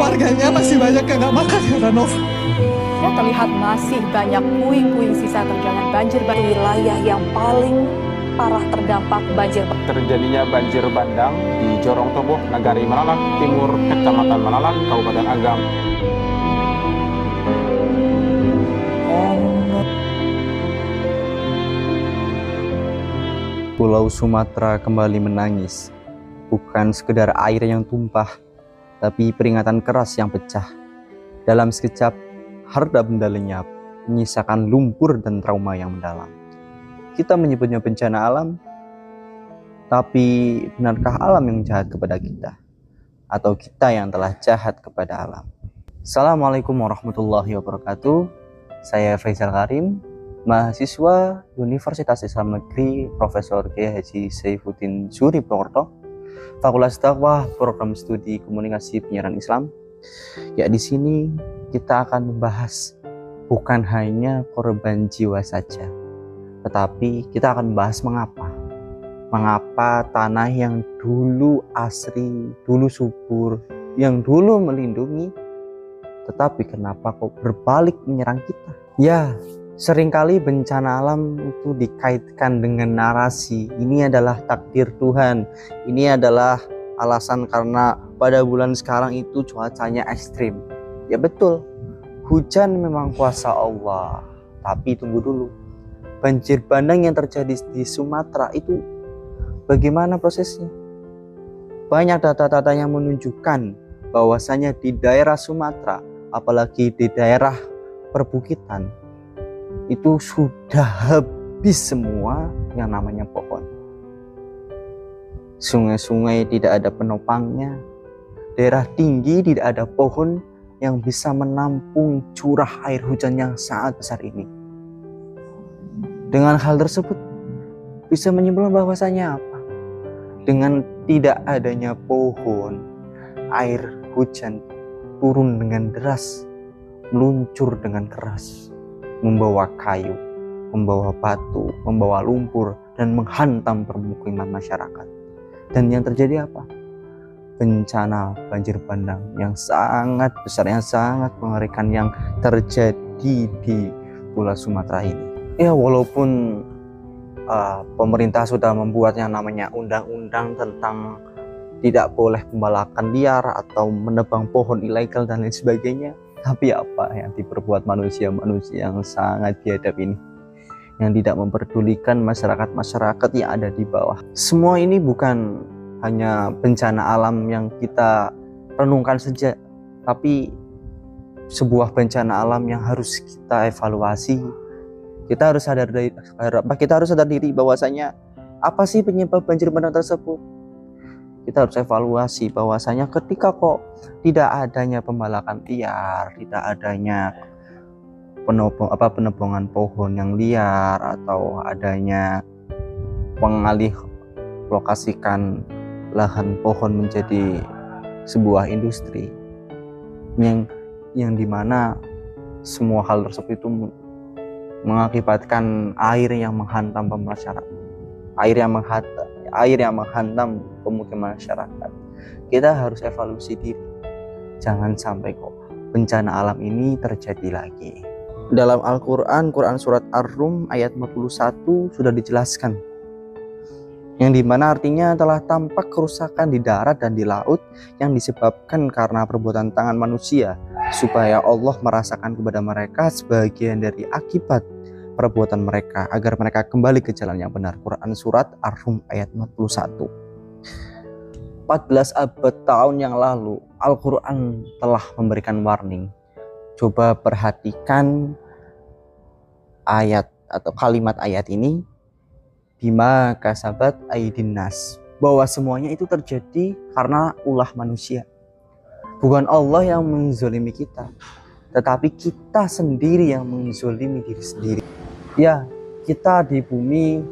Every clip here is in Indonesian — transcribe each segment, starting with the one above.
warganya masih banyak yang nggak makan ya Rano. Ya, terlihat masih banyak puing-puing sisa terjangan banjir di wilayah yang paling parah terdampak banjir. Terjadinya banjir bandang di Jorong Toboh, Nagari Malalak Timur, Kecamatan Malalak, Kabupaten Agam. Pulau Sumatera kembali menangis. Bukan sekedar air yang tumpah, tapi peringatan keras yang pecah. Dalam sekejap, harta benda lenyap, menyisakan lumpur dan trauma yang mendalam. Kita menyebutnya bencana alam, tapi benarkah alam yang jahat kepada kita? Atau kita yang telah jahat kepada alam? Assalamualaikum warahmatullahi wabarakatuh. Saya Faisal Karim, mahasiswa Universitas Islam Negeri Profesor Kiai Haji Saifuddin Suri Purwokerto, Fakultas Dakwah, Program Studi Komunikasi Penyiaran Islam. Ya, di sini kita akan membahas bukan hanya korban jiwa saja, tetapi kita akan membahas mengapa tanah yang dulu asri, dulu subur, yang dulu melindungi, tetapi kenapa kok berbalik menyerang kita? Ya, seringkali bencana alam itu dikaitkan dengan narasi ini adalah takdir Tuhan, ini adalah alasan karena pada bulan sekarang itu cuacanya ekstrim. Ya betul, hujan memang kuasa Allah, tapi tunggu dulu, banjir bandang yang terjadi di Sumatera itu bagaimana prosesnya? Banyak data-data yang menunjukkan bahwasanya di daerah Sumatera, apalagi di daerah perbukitan, itu sudah habis semua yang namanya pohon. Sungai-sungai tidak ada penopangnya, daerah tinggi tidak ada pohon yang bisa menampung curah air hujan yang sangat besar ini. Dengan hal tersebut bisa menyimpulkan bahwasanya apa? Dengan tidak adanya pohon, air hujan turun dengan deras, meluncur dengan keras, membawa kayu, membawa batu, membawa lumpur, dan menghantam permukiman masyarakat. Dan yang terjadi apa? Bencana banjir bandang yang sangat besar, yang sangat mengerikan yang terjadi di Pulau Sumatera ini. Ya, walaupun pemerintah sudah membuat yang namanya undang-undang tentang tidak boleh pembalakan liar atau menebang pohon ilegal dan lain sebagainya, tapi apa yang diperbuat manusia-manusia yang sangat biadab ini, yang tidak memperdulikan masyarakat-masyarakat yang ada di bawah. Semua ini bukan hanya bencana alam yang kita renungkan saja, tapi sebuah bencana alam yang harus kita evaluasi. Kita harus sadar diri bahwasanya apa sih penyebab banjir bandang tersebut. Kita harus evaluasi bahwasanya ketika kok tidak adanya pembalakan liar, tidak adanya penebongan pohon yang liar, atau adanya pengalih lokasikan lahan pohon menjadi sebuah industri yang dimana semua hal tersebut itu mengakibatkan air yang menghantam masyarakat, air yang menghantam pemukiman masyarakat. Kita harus evaluasi diri, jangan sampai kok bencana alam ini terjadi lagi. Dalam Al-Quran, Quran Surat Ar-Rum ayat 41 sudah dijelaskan, yang dimana artinya telah tampak kerusakan di darat dan di laut yang disebabkan karena perbuatan tangan manusia, supaya Allah merasakan kepada mereka sebagian dari akibat perbuatan mereka, agar mereka kembali ke jalan yang benar. Quran Surat Ar-Rum ayat 41. 14 abad tahun yang lalu Al-Quran telah memberikan warning. Coba perhatikan ayat atau kalimat ayat ini, bima kasabat aydin nas, bahwa semuanya itu terjadi karena ulah manusia. Bukan Allah yang menzolimi kita, tetapi kita sendiri yang menzolimi diri sendiri. Ya, kita di bumi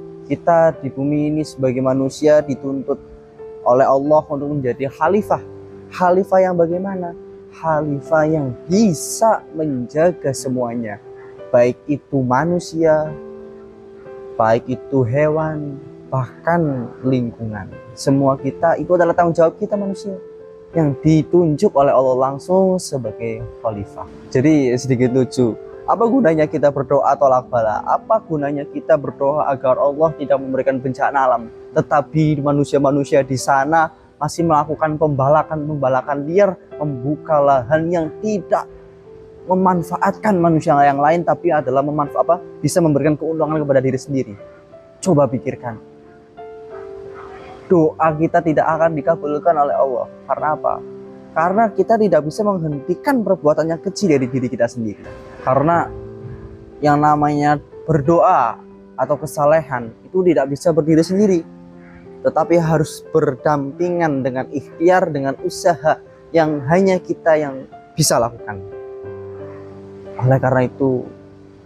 ini sebagai manusia dituntut oleh Allah untuk menjadi khalifah. Khalifah yang bagaimana? Khalifah yang bisa menjaga semuanya, baik itu manusia, baik itu hewan, bahkan lingkungan. Semua kita itu adalah tanggung jawab kita manusia. yang ditunjuk oleh Allah langsung sebagai khalifah. Jadi sedikit lucu, apa gunanya kita berdoa tolak bala? Apa gunanya kita berdoa agar Allah tidak memberikan bencana alam, tetapi manusia-manusia di sana masih melakukan pembalakan liar, membuka lahan yang tidak memanfaatkan manusia yang lain, tapi adalah bisa memberikan keuntungan kepada diri sendiri. Coba pikirkan, doa kita tidak akan dikabulkan oleh Allah. Karena apa? Karena kita tidak bisa menghentikan perbuatan yang kecil dari diri kita sendiri. Karena yang namanya berdoa atau kesalehan itu tidak bisa berdiri sendiri, tetapi harus berdampingan dengan ikhtiar, dengan usaha yang hanya kita yang bisa lakukan. Oleh karena itu,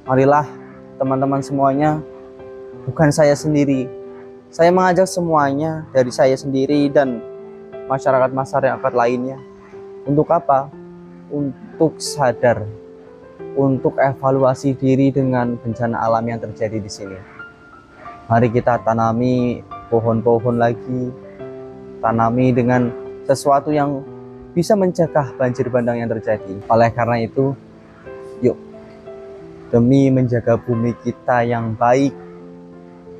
marilah teman-teman semuanya, bukan saya sendiri, saya mengajak semuanya dari saya sendiri dan masyarakat lainnya. Untuk apa? Untuk sadar, untuk evaluasi diri dengan bencana alam yang terjadi di sini. Mari kita tanami pohon-pohon lagi, tanami dengan sesuatu yang bisa mencegah banjir bandang yang terjadi. Oleh karena itu, yuk, demi menjaga bumi kita yang baik,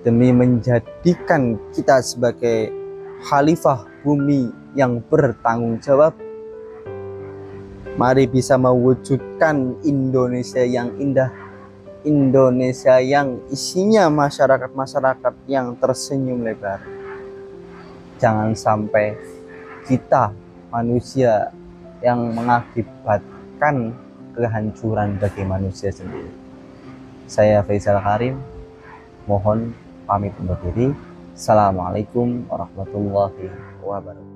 demi menjadikan kita sebagai khalifah bumi yang bertanggung jawab, mari bisa mewujudkan Indonesia yang indah, Indonesia yang isinya masyarakat yang tersenyum lebar. Jangan sampai kita manusia yang mengakibatkan kehancuran bagi manusia sendiri. Saya Faisal Karim, mohon pamit undur diri. Assalamualaikum warahmatullahi wabarakatuh.